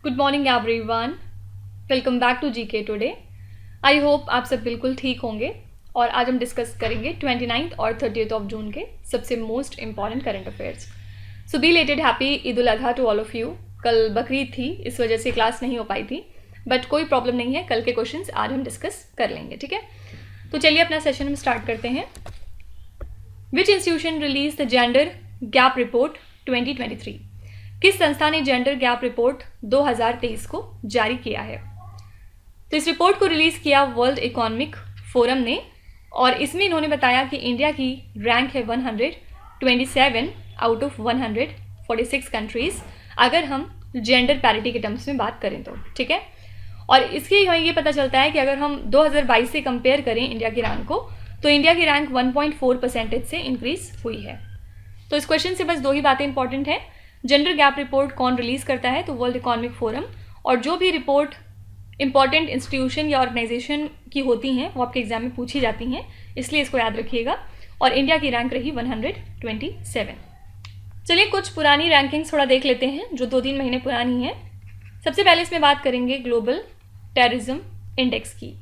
Good morning everyone, welcome back to GK today. I hope आप सब बिल्कुल ठीक होंगे और आज हम डिस्कस करेंगे 29 और 30 ऑफ जून के सबसे most important current affairs. So belated happy Eid ul Adha to all of you. कल बकरीद थी, इस वजह से क्लास नहीं हो पाई थी, बट कोई प्रॉब्लम नहीं है, कल के क्वेश्चंस आज हम डिस्कस कर लेंगे, ठीक है। तो चलिए अपना सेशन हम स्टार्ट करते हैं। विच institution release the gender gap report 2023? किस संस्था ने जेंडर गैप रिपोर्ट 2023 को जारी किया है? तो इस रिपोर्ट को रिलीज किया वर्ल्ड इकोनॉमिक फोरम ने और इसमें इन्होंने बताया कि इंडिया की रैंक है 127 आउट ऑफ 146 कंट्रीज, अगर हम जेंडर पैरिटी के टर्म्स में बात करें तो, ठीक है। और इसके हमें ये पता चलता है कि अगर हम 2022 से कंपेयर करें इंडिया की रैंक को, तो इंडिया की रैंक 1.4% से इंक्रीज हुई है। तो इस क्वेश्चन से बस दो ही बातें इंपॉर्टेंट है। जेंडर गैप रिपोर्ट कौन रिलीज करता है? तो वर्ल्ड इकोनॉमिक फोरम। और जो भी रिपोर्ट इंपॉर्टेंट इंस्टीट्यूशन या ऑर्गेनाइजेशन की होती हैं वो आपके एग्जाम में पूछी जाती हैं, इसलिए इसको याद रखिएगा। और इंडिया की रैंक रही 127। चलिए कुछ पुरानी रैंकिंग्स थोड़ा देख लेते हैं जो 2-3 महीने पुरानी है। सबसे पहले इसमें बात करेंगे ग्लोबल टेररिज्म इंडेक्स की,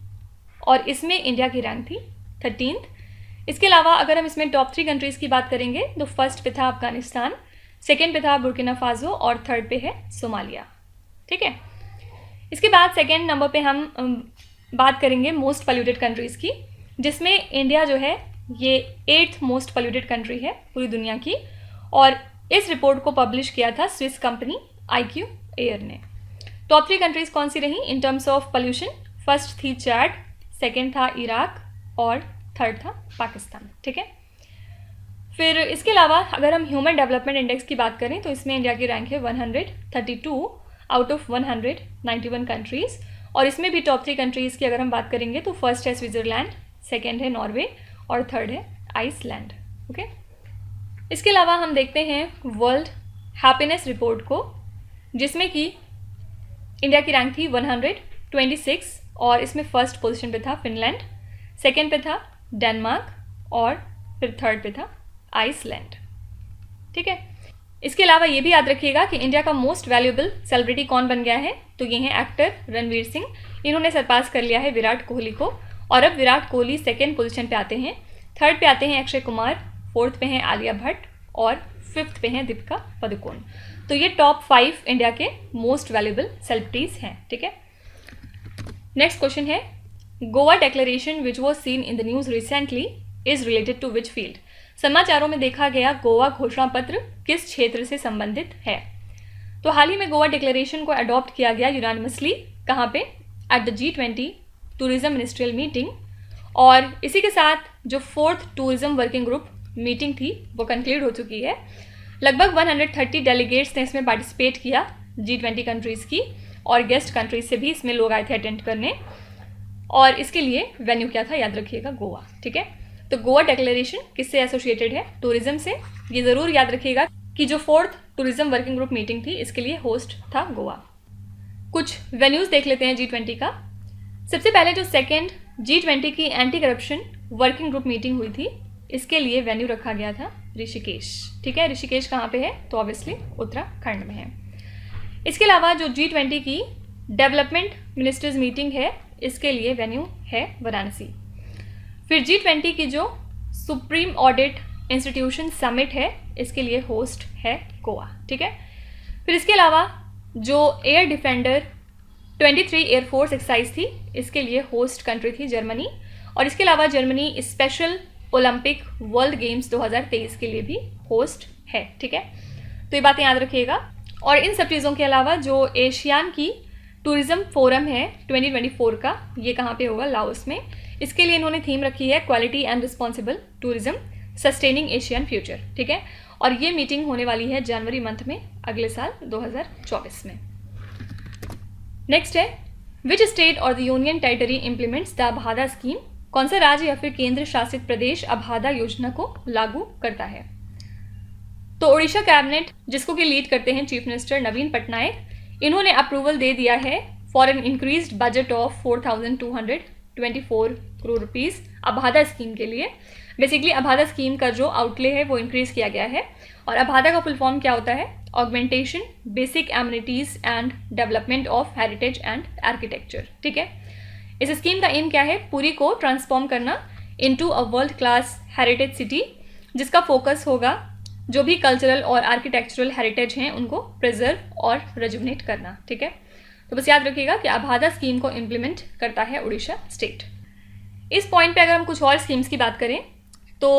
और इसमें इंडिया की रैंक थी 13th। इसके अलावा अगर हम इसमें टॉप 3 कंट्रीज़ की बात करेंगे तो फर्स्ट पे था अफगानिस्तान, सेकेंड पे था बुर्किना फासो और थर्ड पे है सोमालिया, ठीक है। इसके बाद सेकेंड नंबर पे हम बात करेंगे मोस्ट पोल्यूटेड कंट्रीज़ की, जिसमें इंडिया जो है ये 8th मोस्ट पोल्यूटेड कंट्री है पूरी दुनिया की। और इस रिपोर्ट को पब्लिश किया था स्विस कंपनी IQ एयर ने। टॉप 3 कंट्रीज़ कौन सी रही in terms of pollution? First थी चैड, सेकेंड था इराक और थर्ड था पाकिस्तान, ठीक है। फिर इसके अलावा अगर हम ह्यूमन डेवलपमेंट इंडेक्स की बात करें तो इसमें इंडिया की रैंक है 132 आउट ऑफ 191 कंट्रीज़। और इसमें भी टॉप 3 कंट्रीज़ की अगर हम बात करेंगे तो फर्स्ट है स्विट्ज़रलैंड, सेकेंड है नॉर्वे और थर्ड है आइसलैंड, ओके। इसके अलावा हम देखते हैं वर्ल्ड हैप्पीनेस रिपोर्ट को, जिसमें कि इंडिया की रैंक थी 126 और इसमें फर्स्ट पोजीशन पे था फिनलैंड, सेकेंड पे था डेनमार्क और फिर थर्ड पे था आइसलैंड, ठीक है। इसके अलावा ये भी याद रखिएगा कि इंडिया का मोस्ट वैल्यूएबल सेलिब्रिटी कौन बन गया है? तो ये हैं एक्टर रणवीर सिंह। इन्होंने सरपास कर लिया है विराट कोहली को, और अब विराट कोहली सेकेंड पोजीशन पे आते हैं, थर्ड पे आते हैं अक्षय कुमार, फोर्थ पे हैं आलिया भट्ट और फिफ्थ पे हैं दीपिका पादुकोण। तो ये टॉप 5 इंडिया के मोस्ट वैल्यूएबल सेलिब्रिटीज़ हैं, ठीक है। नेक्स्ट क्वेश्चन है, Goa declaration which was seen in the news recently is related to which field? समाचारों में देखा गया गोवा घोषणा पत्र किस क्षेत्र से संबंधित है? तो हाल ही में गोवा डिक्लेरेशन को अडॉप्ट किया गया यूनानिमसली, कहाँ पे? At the G20 tourism ministerial meeting. और इसी के साथ जो 4th tourism working group meeting थी वो कंक्लूड हो चुकी है। लगभग 130 डेलीगेट्स ने इसमें पार्टिसिपेट किया G20 कंट्रीज़ की, और गेस्ट कंट्रीज से भी इसमें लोग आए थे अटेंड करने। और इसके लिए वेन्यू क्या था? याद रखिएगा, गोवा, ठीक है। तो गोवा डिक्लेरेशन किससे एसोसिएटेड है? टूरिज्म से। ये ज़रूर याद रखिएगा कि जो 4th tourism working group meeting थी इसके लिए होस्ट था गोवा। कुछ वेन्यूज़ देख लेते हैं G20 का। सबसे पहले जो सेकेंड G20 की anti corruption working group meeting हुई थी, इसके लिए वेन्यू रखा गया था ऋषिकेश, ठीक है। ऋषिकेश कहाँ पे है? तो ऑब्वियसली उत्तराखंड में है। इसके अलावा जो G20 की डेवलपमेंट मिनिस्टर्स मीटिंग है, इसके लिए वेन्यू है वाराणसी। फिर G20 की जो सुप्रीम ऑडिट इंस्टीट्यूशन समिट है, इसके लिए होस्ट है गोवा, ठीक है। फिर इसके अलावा जो एयर डिफेंडर 23 एयरफोर्स एक्सरसाइज थी, इसके लिए होस्ट कंट्री थी जर्मनी। और इसके अलावा Germany special Olympic world games 2023 के लिए भी होस्ट है, ठीक है। तो ये बातें याद रखिएगा। और इन सब चीज़ों के अलावा जो एशियान की टूरिज्म फोरम है 2024 का, ये कहाँ पे होगा? लाओस में। इसके लिए इन्होंने थीम रखी है quality and responsible tourism sustaining Asian future, ठीक है। और ये मीटिंग होने वाली है जनवरी मंथ में अगले साल 2024 में। नेक्स्ट है, विच स्टेट और the union territory implements the अभादा स्कीम? कौन सा राज्य या फिर केंद्र शासित प्रदेश अभादा योजना को लागू करता है? तो ओडिशा कैबिनेट, जिसको कि लीड करते हैं चीफ मिनिस्टर नवीन पटनायक, इन्होंने अप्रूवल दे दिया है for an increased budget of 4,224 crore rupees अभादा स्कीम के लिए। बेसिकली अभादा स्कीम का जो आउटले है वो इंक्रीज किया गया है। और अभादा का फुल फॉर्म क्या होता है? Augmentation basic amenities and development of heritage and architecture. ठीक है, इस स्कीम का एम क्या है? पुरी को ट्रांसफॉर्म करना into a world class heritage city, जिसका फोकस होगा जो भी कल्चरल और आर्किटेक्चरल हेरिटेज हैं उनको प्रिजर्व और रेजुवनेट करना। ठीक है, तो बस याद रखिएगा कि अभादा स्कीम को इम्प्लीमेंट करता है उड़ीसा स्टेट। इस पॉइंट पे अगर हम कुछ और स्कीम्स की बात करें तो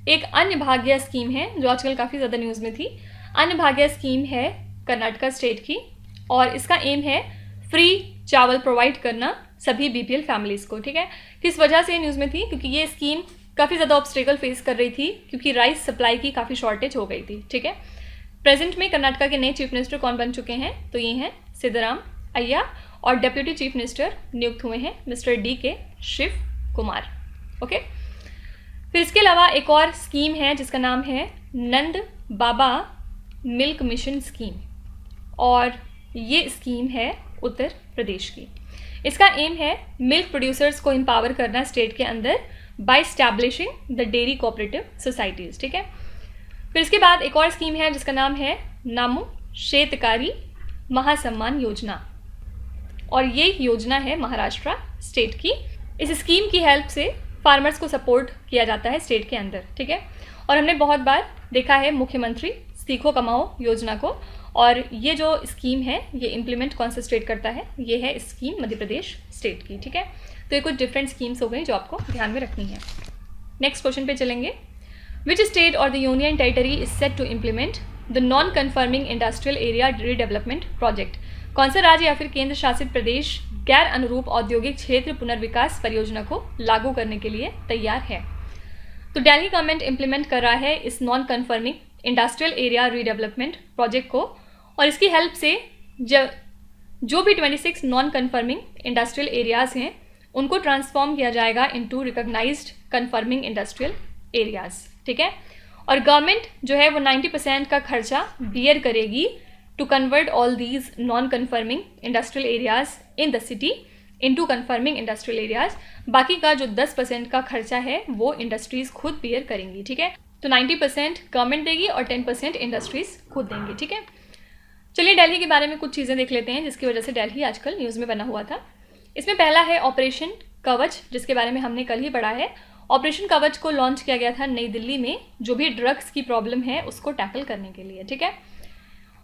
एक अन्य भाग्य स्कीम है जो आजकल काफ़ी ज़्यादा न्यूज़ में थी। अन्य भाग्य स्कीम है कर्नाटका स्टेट की और इसका एम है फ्री चावल प्रोवाइड करना सभी बीपीएल फैमिलीज़ को। ठीक है, किस वजह से न्यूज़ में थी? क्योंकि ये स्कीम काफ़ी ज़्यादा ऑब्स्टेकल फेस कर रही थी क्योंकि राइस सप्लाई की काफ़ी शॉर्टेज हो गई थी। ठीक है, प्रेजेंट में कर्नाटका के नए चीफ मिनिस्टर कौन बन चुके हैं? तो ये हैं सिद्धराम अय्या और डेप्यूटी चीफ मिनिस्टर नियुक्त हुए हैं mister DK Shivakumar. Okay, फिर इसके अलावा एक और स्कीम है जिसका नाम है नंद बाबा मिल्क मिशन स्कीम और ये स्कीम है उत्तर प्रदेश की। इसका एम है मिल्क प्रोड्यूसर्स को एम्पावर करना स्टेट के अंदर by establishing the dairy cooperative societies. ठीक है, फिर इसके बाद एक और स्कीम है जिसका नाम है नामो शेतकारी महासम्मान योजना और ये योजना है महाराष्ट्र स्टेट की। इस स्कीम की हेल्प से फार्मर्स को सपोर्ट किया जाता है स्टेट के अंदर। ठीक है, और हमने बहुत बार देखा है मुख्यमंत्री सीखो कमाओ योजना को और ये जो स्कीम है ये इम्प्लीमेंट कौन सा स्टेट करता है? ये है स्कीम मध्य प्रदेश स्टेट की। ठीक है, तो ये कुछ डिफरेंट स्कीम्स हो गई जो आपको ध्यान में रखनी है। नेक्स्ट क्वेश्चन पे चलेंगे। विच स्टेट और the union territory is set to implement the non conforming industrial area redevelopment project? कौन सा राज्य या फिर केंद्र शासित प्रदेश गैर अनुरूप औद्योगिक क्षेत्र पुनर्विकास परियोजना को लागू करने के लिए तैयार है? तो दिल्ली गवर्नमेंट इम्प्लीमेंट कर रहा है इस non conforming industrial area redevelopment project को और इसकी हेल्प से जो भी 26 नॉन कन्फर्मिंग इंडस्ट्रियल एरियाज़ हैं उनको ट्रांसफॉर्म किया जाएगा into recognised conforming industrial areas. ठीक है, और गवर्नमेंट जो है वो 90% का खर्चा बियर करेगी to convert all these non conforming industrial areas in the city into conforming industrial areas. बाकी का जो 10% का खर्चा है वो इंडस्ट्रीज़ खुद बियर करेंगी। ठीक है, तो 90% गवर्नमेंट देगी और 10% इंडस्ट्रीज़ खुद देंगी। ठीक है, चलिए दिल्ली के बारे में कुछ चीज़ें देख लेते हैं जिसकी वजह से दिल्ली आजकल न्यूज़ में बना हुआ था। इसमें पहला है ऑपरेशन कवच, जिसके बारे में हमने कल ही पढ़ा है। ऑपरेशन कवच को लॉन्च किया गया था नई दिल्ली में जो भी ड्रग्स की प्रॉब्लम है उसको टैकल करने के लिए। ठीक है,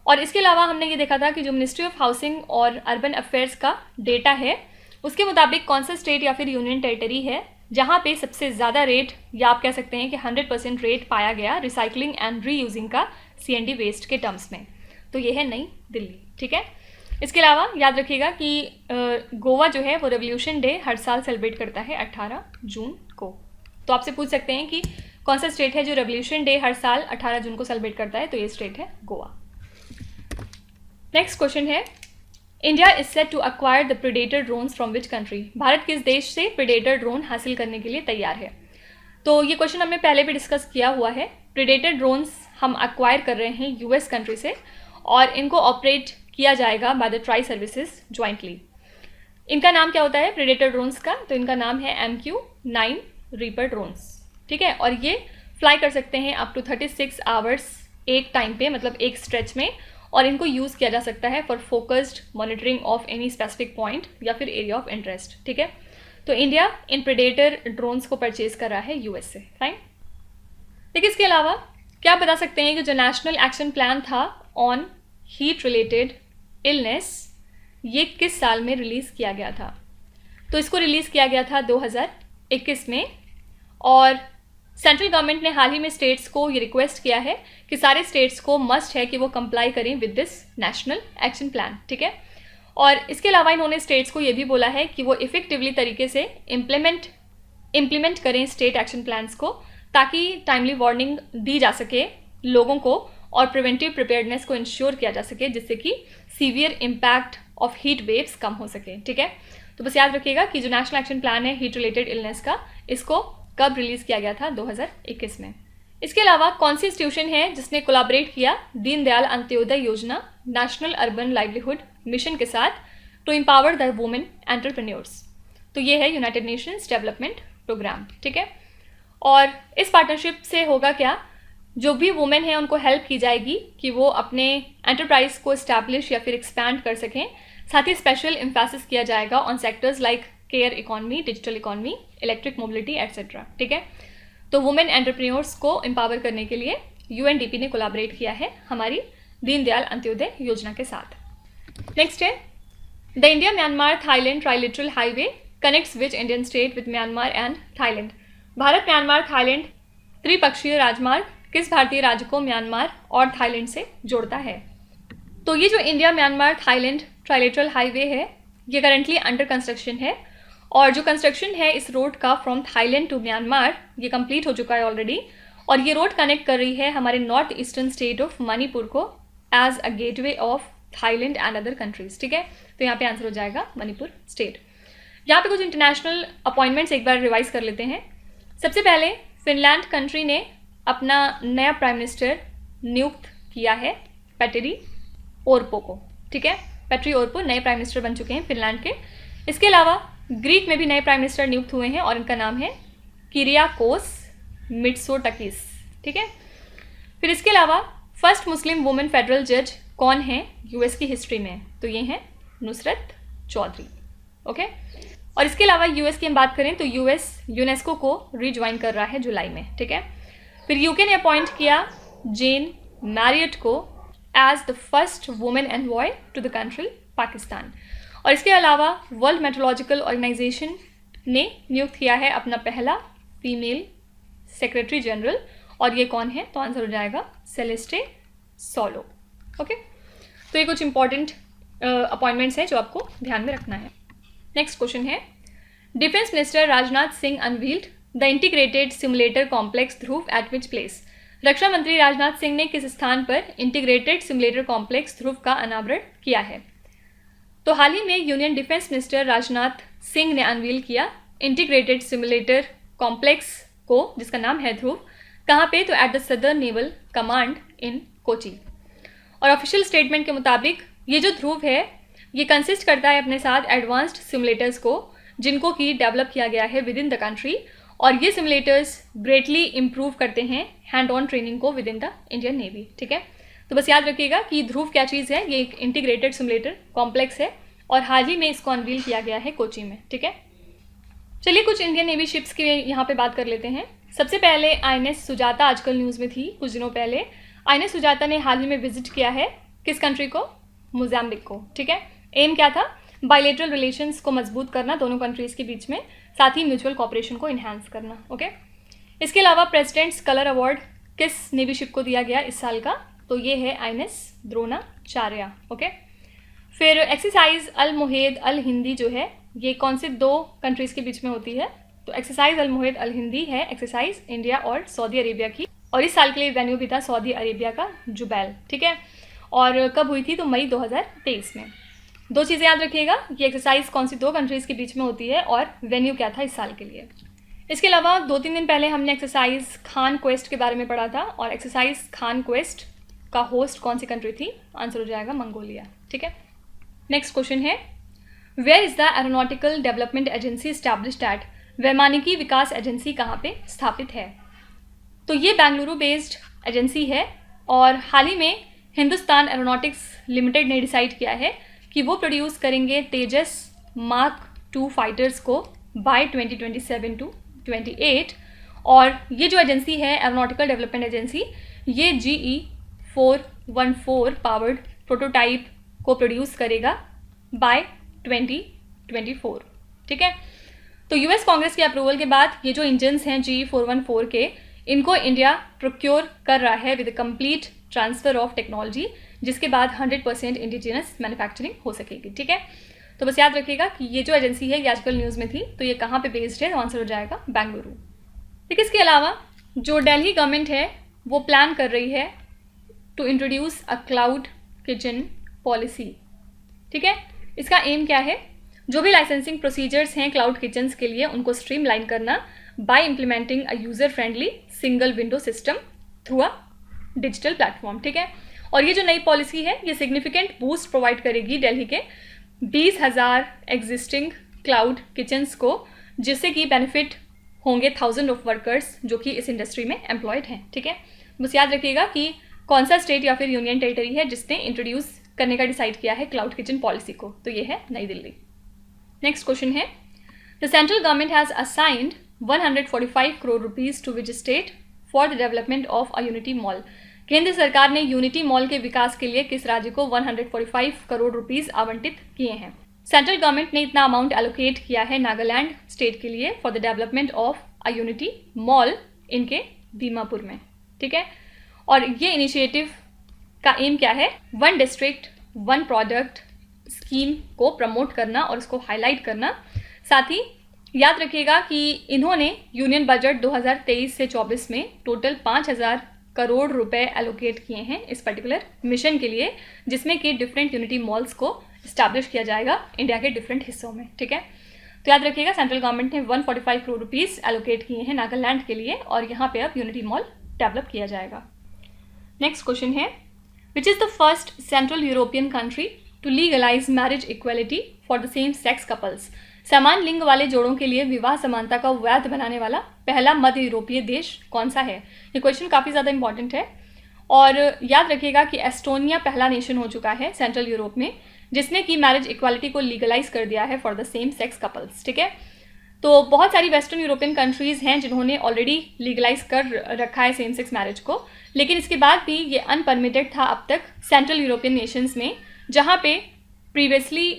और इसके अलावा हमने ये देखा था कि जो मिनिस्ट्री ऑफ हाउसिंग और अर्बन अफेयर्स का डेटा है उसके मुताबिक कौन सा स्टेट या फिर यूनियन टेरिटरी है जहाँ पे सबसे ज़्यादा रेट या आप कह सकते हैं कि 100% रेट पाया गया रिसाइकलिंग एंड रीयूजिंग का CND वेस्ट के टर्म्स में, तो ये है नई दिल्ली। ठीक है, इसके अलावा याद रखिएगा कि गोवा जो है वो रेवोल्यूशन डे हर साल सेलिब्रेट करता है 18 जून को। तो आपसे पूछ सकते हैं कि कौन सा स्टेट है जो रेवोल्यूशन डे हर साल 18 जून को सेलिब्रेट करता है? तो ये स्टेट है गोवा। नेक्स्ट क्वेश्चन है India is set to acquire the predator drones from which country? Bharat किस देश से प्रेडेटर ड्रोन हासिल करने के लिए तैयार है? तो ये क्वेश्चन हमने पहले भी डिस्कस किया हुआ है। प्रेडेटर ड्रोन्स हम अक्वायर कर रहे हैं US कंट्री से और इनको ऑपरेट किया जाएगा by the tri services jointly. इनका नाम क्या होता है प्रेडेटर ड्रोन्स का? तो इनका नाम है MQ-9 रीपर ड्रोन्स। ठीक है, और ये फ्लाई कर सकते हैं अप टू 36 आवर्स एक टाइम पे, मतलब एक स्ट्रेच में, और इनको यूज़ किया जा सकता है for focused monitoring of any specific point या फिर एरिया ऑफ इंटरेस्ट। ठीक है, तो इंडिया इन प्रेडेटर ड्रोन्स को परचेज कर रहा है US से। फाइन, लेकिन इसके अलावा क्या आप बता सकते हैं कि जो नेशनल एक्शन प्लान था ऑन हीट रिलेटेड इलनेस ये किस साल में रिलीज़ किया गया था? तो इसको रिलीज़ किया गया था 2021 में और सेंट्रल गवर्नमेंट ने हाल ही में स्टेट्स को ये रिक्वेस्ट किया है कि सारे स्टेट्स को मस्ट है कि वो कंप्लाई करें with this national action plan. ठीक है, और इसके अलावा इन्होंने स्टेट्स को ये भी बोला है कि वो इफेक्टिवली तरीके से इम्प्लीमेंट करें स्टेट एक्शन प्लान्स को ताकि टाइमली वार्निंग दी जा सके लोगों को और प्रिवेंटिव प्रिपेयर्डनेस को इंश्योर किया जा सके जिससे कि severe impact of heat waves कम हो सके। ठीक है, तो बस याद रखिएगा कि जो नेशनल एक्शन प्लान है हीट रिलेटेड इलनेस का, इसको कब रिलीज़ किया गया था? 2021 में। इसके अलावा कौन सी इंस्टीट्यूशन है जिसने कोलैबोरेट किया दीनदयाल अंत्योदय योजना नेशनल अर्बन लाइवलीहुड मिशन के साथ to empower the women entrepreneurs? तो ये है यूनाइटेड नेशंस डेवलपमेंट प्रोग्राम। ठीक है, और इस पार्टनरशिप से होगा क्या, जो भी वुमेन है उनको हेल्प की जाएगी कि वो अपने एंटरप्राइज को इस्टेब्लिश या फिर एक्सपैंड कर सकें। साथ ही स्पेशल एम्फेसिस किया जाएगा on sectors like care economy, digital economy, electric mobility etcetera. ठीक है, तो वुमेन एंटरप्रेन्योर्स को एम्पावर करने के लिए यूएनडीपी ने कोलैबोरेट किया है हमारी दीनदयाल अंत्योदय योजना के साथ। नेक्स्ट है the India Myanmar Thailand trilateral highway connects which Indian state with Myanmar and Thailand. Bharat Myanmar Thailand त्रिपक्षीय राजमार्ग किस भारतीय राज्य को म्यांमार और थाईलैंड से जोड़ता है? तो ये जो India Myanmar Thailand trilateral highway है ये करंटली अंडर कंस्ट्रक्शन है, और जो कंस्ट्रक्शन है इस रोड का फ्रॉम थाईलैंड टू म्यांमार ये कंप्लीट हो चुका है ऑलरेडी, और ये रोड कनेक्ट कर रही है हमारे north eastern state of Manipur को as a gateway of Thailand and other countries. ठीक है, तो यहाँ पे आंसर हो जाएगा मणिपुर स्टेट। यहाँ पे कुछ इंटरनेशनल अपॉइंटमेंट्स एक बार रिवाइज कर लेते हैं। सबसे पहले फिनलैंड कंट्री ने अपना नया प्राइम मिनिस्टर नियुक्त किया है पेटेरी ओरपो को। ठीक है, पेट्री ओरपो नए प्राइम मिनिस्टर बन चुके हैं फिनलैंड के। इसके अलावा ग्रीक में भी नए प्राइम मिनिस्टर नियुक्त हुए हैं और इनका नाम है किरियाकोस मिट्सोटकिस। ठीक है, फिर इसके अलावा फर्स्ट मुस्लिम वुमेन फेडरल जज कौन है यूएस की हिस्ट्री में? तो ये हैं नुसरत चौधरी। ओके, और इसके अलावा यूएस की हम बात करें तो यूएस यूनेस्को को रीज्वाइन कर रहा है जुलाई में। ठीक है, फिर यूके ने अपॉइंट किया जेन मैरियट को as the first women envoy to the country Pakistan. और इसके अलावा वर्ल्ड मेट्रोलॉजिकल ऑर्गेनाइजेशन ने नियुक्त किया है अपना पहला फीमेल सेक्रेटरी जनरल, और ये कौन है? तो आंसर हो जाएगा सेलेस्टे सोलो। ओके, तो ये कुछ इंपॉर्टेंट अपॉइंटमेंट्स हैं जो आपको ध्यान में रखना है। नेक्स्ट क्वेश्चन है defence minister Rajnath Singh unveiled the integrated simulator complex Dhruv at which place. रक्षा मंत्री राजनाथ सिंह ने किस स्थान पर इंटीग्रेटेड सिमुलेटर कॉम्प्लेक्स ध्रुव का अनावरण किया है? तो हाल ही में union defence minister Rajnath Singh ने अनवील किया इंटीग्रेटेड सिमुलेटर कॉम्प्लेक्स को, जिसका नाम है ध्रुव। कहाँ पे? तो at the southern naval command in Kochi. और ऑफिशियल स्टेटमेंट के मुताबिक ये जो ध्रुव है ये कंसिस्ट करता है अपने साथ एडवांस्ड सिमुलेटर्स को, जिनको कि डेवलप किया गया है विद इन द कंट्री, और ये सिमुलेटर्स ग्रेटली इम्प्रूव करते हैं हैंड ऑन ट्रेनिंग को with in the Indian navy. ठीक है, तो बस याद रखिएगा कि ध्रुव क्या चीज़ है, ये एक इंटीग्रेटेड सिमुलेटर कॉम्प्लेक्स है और हाल ही में इसको अनवील किया गया है कोची में। ठीक है, चलिए कुछ इंडियन नेवी शिप्स की यहाँ पे बात कर लेते हैं। सबसे पहले आईएनएस सुजाता आजकल न्यूज़ में थी कुछ दिनों पहले। आईएनएस सुजाता ने हाल ही में विजिट किया है किस कंट्री को? मोजाम्बिक को। ठीक है, एम क्या था? बायलेटरल रिलेशंस को मजबूत करना दोनों कंट्रीज़ के बीच में, साथ ही म्यूचुअल कॉपरेशन को इन्हांस करना। ओके, इसके अलावा प्रेसिडेंट्स कलर अवार्ड किस नेवी शिप को दिया गया इस साल का? तो ये है आईएनएस द्रोणाचार्य। ओके, फिर एक्सरसाइज अल मुहेद अल हिंदी जो है ये कौन से दो कंट्रीज़ के बीच में होती है? तो एक्सरसाइज अल मुहेद अल हिंदी है एक्सरसाइज इंडिया और सऊदी अरेबिया की, और इस साल के लिए वेन्यू भी था सऊदी अरेबिया का जुबैल। ठीक है, और कब हुई थी? तो मई 2023 में। दो चीज़ें याद रखिएगा, ये एक्सरसाइज कौन सी दो कंट्रीज़ के बीच में होती है और वेन्यू क्या था इस साल के लिए। इसके अलावा 2-3 दिन पहले हमने एक्सरसाइज खान क्वेस्ट के बारे में पढ़ा था, और एक्सरसाइज खान क्वेस्ट का होस्ट कौन सी कंट्री थी? आंसर हो जाएगा मंगोलिया। ठीक है, नेक्स्ट क्वेश्चन है where is the aeronautical development agency established at? वैमानिकी विकास एजेंसी कहाँ पे स्थापित है? तो ये बेंगलुरु बेस्ड एजेंसी है, और हाल ही में हिंदुस्तान एरोनॉटिक्स लिमिटेड ने डिसाइड किया है कि वो प्रोड्यूस करेंगे तेजस मार्क 2 फाइटर्स को बाय 2027 टू 28, और ये जो एजेंसी है एरोनॉटिकल डेवलपमेंट एजेंसी ये GE414 पावर्ड प्रोटोटाइप को प्रोड्यूस करेगा बाय 2024। ठीक है, तो यूएस कांग्रेस के अप्रूवल के बाद ये जो इंजन्स हैं GE414 के, इनको इंडिया प्रोक्योर कर रहा है with complete transfer of technology, जिसके बाद 100% इंडिजिनस मैन्युफैक्चरिंग हो सकेगी। ठीक है, तो बस याद रखिएगा कि ये जो एजेंसी है ये आजकल न्यूज़ में थी, तो ये कहाँ पे बेस्ड है? तो आंसर हो जाएगा बेंगलुरु। ठीक है, इसके अलावा जो दिल्ली गवर्नमेंट है वो प्लान कर रही है to introduce a cloud kitchen policy. ठीक है, इसका एम क्या है? जो भी लाइसेंसिंग प्रोसीजर्स हैं क्लाउड किचन्स के लिए उनको स्ट्रीमलाइन करना by implementing a user friendly single window system through a digital platform. ठीक है, और ये जो नई पॉलिसी है ये सिग्निफिकेंट बूस्ट प्रोवाइड करेगी दिल्ली के 20,000 एग्जिस्टिंग क्लाउड किचन्स को, जिससे कि बेनिफिट होंगे 1000 ऑफ वर्कर्स जो कि इस इंडस्ट्री में एम्प्लॉयड हैं, ठीक है। बस याद रखिएगा कि कौन सा स्टेट या फिर यूनियन टेरिटरी है जिसने इंट्रोड्यूस करने का डिसाइड किया है क्लाउड किचन पॉलिसी को, तो ये है नई दिल्ली। नेक्स्ट क्वेश्चन है, the central government has assigned 145 crore rupees to which state for the development of a unity mall. केंद्र सरकार ने यूनिटी मॉल के विकास के लिए किस राज्य को 145 करोड़ रुपीज़ आवंटित किए हैं? सेंट्रल गवर्नमेंट ने इतना अमाउंट एलोकेट किया है नागालैंड स्टेट के लिए for the development of a unity mall इनके दीमापुर में, ठीक है। और ये इनिशिएटिव का एम क्या है? One district one product scheme को प्रमोट करना और उसको हाईलाइट करना। साथ ही याद रखिएगा कि इन्होंने यूनियन बजट 2023 से 24 में टोटल 5000 करोड़ रुपए एलोकेट किए हैं इस पर्टिकुलर मिशन के लिए, जिसमें कि डिफरेंट यूनिटी मॉल्स को इस्टेब्लिश किया जाएगा इंडिया के डिफरेंट हिस्सों में, ठीक है। तो याद रखिएगा सेंट्रल गवर्नमेंट ने 145 करोड़ रुपीज़ एलोकेट किए हैं नागालैंड के लिए और यहाँ पे अब यूनिटी मॉल डेवलप किया जाएगा। नेक्स्ट क्वेश्चन है, which is the first central European country to legalise marriage equality for the same sex couples? समान लिंग वाले जोड़ों के लिए विवाह समानता का वैध बनाने वाला पहला मध्य यूरोपीय देश कौन सा है? ये क्वेश्चन काफ़ी ज़्यादा इंपॉर्टेंट है और याद रखिएगा कि एस्टोनिया पहला नेशन हो चुका है सेंट्रल यूरोप में जिसने कि मैरिज इक्वालिटी को लीगलाइज कर दिया है for the same sex couples, ठीक है। तो बहुत सारी वेस्टर्न यूरोपियन कंट्रीज़ हैं जिन्होंने ऑलरेडी लीगलाइज कर रखा है सेम सेक्स मैरिज को, लेकिन इसके बाद भी ये अनपरमिटेड था अब तक सेंट्रल यूरोपियन नेशंस में, जहाँ पे प्रीवियसली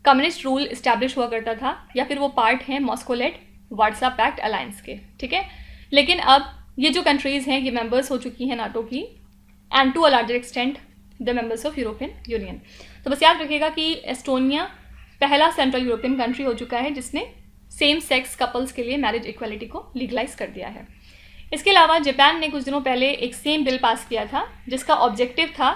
कम्युनिस्ट रूल इस्टेब्लिश हुआ करता था या फिर वो पार्ट हैं Moscow led Warsaw Pact alliance के, ठीक है। लेकिन अब ये जो कंट्रीज़ हैं ये मेंबर्स हो चुकी हैं नाटो की and to a larger extent the members of European Union. तो बस याद रखिएगा कि एस्टोनिया पहला सेंट्रल यूरोपियन कंट्री हो चुका है जिसने सेम सेक्स कपल्स के लिए मैरिज इक्वालिटी को लीगलाइज कर दिया है। इसके अलावा जापान ने कुछ दिनों पहले एक सेम बिल पास किया था जिसका ऑब्जेक्टिव था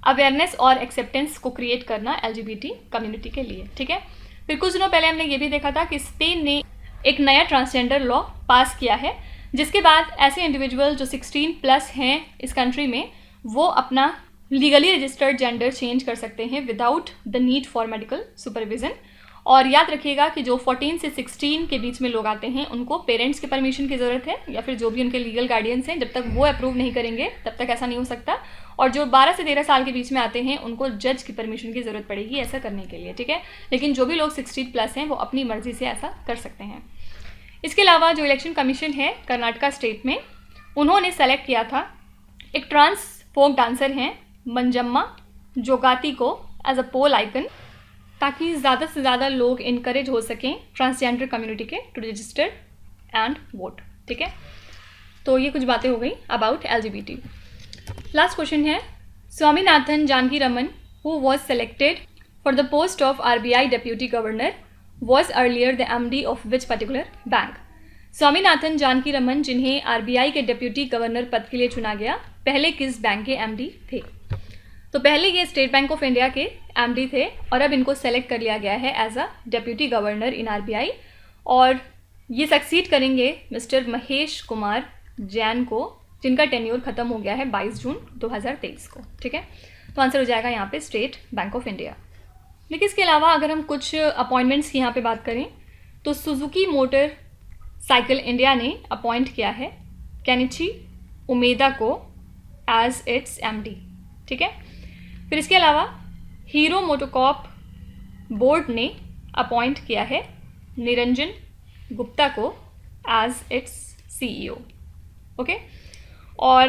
अवेयरनेस और एक्सेप्टेंस को क्रिएट करना एलजीबीटी कम्युनिटी के लिए, ठीक है। फिर कुछ दिनों पहले हमने ये भी देखा था कि स्पेन ने एक नया ट्रांसजेंडर लॉ पास किया है जिसके बाद ऐसे इंडिविजुअल जो 16+ हैं इस कंट्री में वो अपना लीगली रजिस्टर्ड जेंडर चेंज कर सकते हैं without the need for medical supervision. और याद रखिएगा कि जो 14 से 16 के बीच में लोग आते हैं उनको पेरेंट्स के परमिशन की ज़रूरत है या फिर जो भी उनके लीगल गार्डियंस हैं, जब तक वो अप्रूव नहीं करेंगे तब तक ऐसा नहीं हो सकता। और जो 12 से 13 साल के बीच में आते हैं उनको जज की परमिशन की ज़रूरत पड़ेगी ऐसा करने के लिए, ठीक है। लेकिन जो भी लोग 16+ हैं वो अपनी मर्जी से ऐसा कर सकते हैं। इसके अलावा जो इलेक्शन कमीशन है कर्नाटका स्टेट में, उन्होंने सेलेक्ट किया था एक ट्रांस फोक डांसर हैं मंजम्मा जोगाती को एज अ पोल आइकन, ताकि ज़्यादा से ज़्यादा लोग इनकरेज हो सकें ट्रांसजेंडर कम्युनिटी के टू रजिस्टर एंड वोट, ठीक है। तो ये कुछ बातें हो गई अबाउट एलजीबीटी। लास्ट क्वेश्चन है, Swaminathan Janaki Raman who was selected for the post of RBI deputy governor was earlier the MD of which particular bank? Swaminathan Janaki Raman जिन्हें आरबीआई के डेप्यूटी गवर्नर पद के लिए चुना गया पहले किस बैंक के एमडी थे? तो पहले ये स्टेट बैंक ऑफ इंडिया के एमडी थे और अब इनको सेलेक्ट कर लिया गया है as a deputy governor in RBI और ये सक्सीड करेंगे मिस्टर महेश कुमार जैन को जिनका टेन्योर खत्म हो गया है 22 जून 2023 को, ठीक है। तो आंसर हो जाएगा यहाँ पे स्टेट बैंक ऑफ इंडिया। लेकिन इसके अलावा अगर हम कुछ अपॉइंटमेंट्स की यहाँ पे बात करें तो सुजुकी मोटर साइकिल इंडिया ने अपॉइंट किया है केनिची उमेदा को एज इट्स एमडी, ठीक है। फिर इसके अलावा हीरो मोटोकॉर्प बोर्ड ने अपॉइंट किया है निरंजन गुप्ता को एज इट्स सीईओ, ओके। और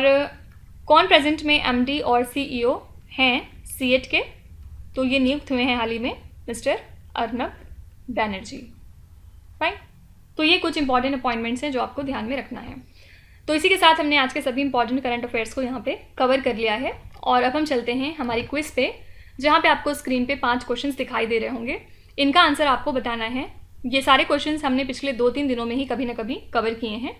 कौन प्रेजेंट में एमडी और सीईओ हैं सीएट के? तो ये नियुक्त हुए हैं हाल ही में मिस्टर अर्नब बैनर्जी, राइट। तो ये कुछ इंपॉर्टेंट अपॉइंटमेंट्स हैं जो आपको ध्यान में रखना है। तो इसी के साथ हमने आज के सभी इंपॉर्टेंट करंट अफेयर्स को यहाँ पे कवर कर लिया है और अब हम चलते हैं हमारी क्विज पे, जहाँ पे आपको स्क्रीन पे 5 क्वेश्चंस दिखाई दे रहे होंगे। इनका आंसर आपको बताना है। ये सारे क्वेश्चंस हमने पिछले 2-3 दिनों में ही कभी ना कभी कवर किए हैं,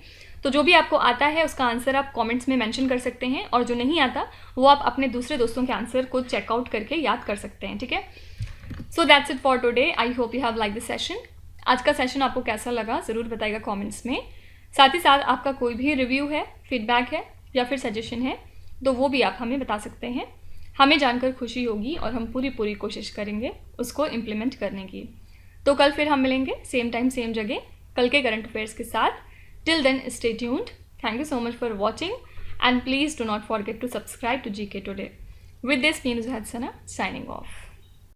तो जो भी आपको आता है उसका आंसर आप कमेंट्स में मेंशन कर सकते हैं और जो नहीं आता वो आप अपने दूसरे दोस्तों के आंसर को चेकआउट करके याद कर सकते हैं, ठीक है। So that's it for today. I hope you have like this session. आज का सेशन आपको कैसा लगा ज़रूर बताइएगा कमेंट्स में। साथ ही साथ आपका कोई भी रिव्यू है, फीडबैक है या फिर सजेशन है तो वो भी आप हमें बता सकते हैं। हमें जानकर खुशी होगी और हम पूरी कोशिश करेंगे उसको इम्प्लीमेंट करने की। तो कल फिर हम मिलेंगे सेम टाइम सेम जगह कल के करंट अफेयर्स के साथ। Till then, stay tuned. Thank you so much for watching, and please do not forget to subscribe to GK Today. With this, me Nuzhat Sana signing off.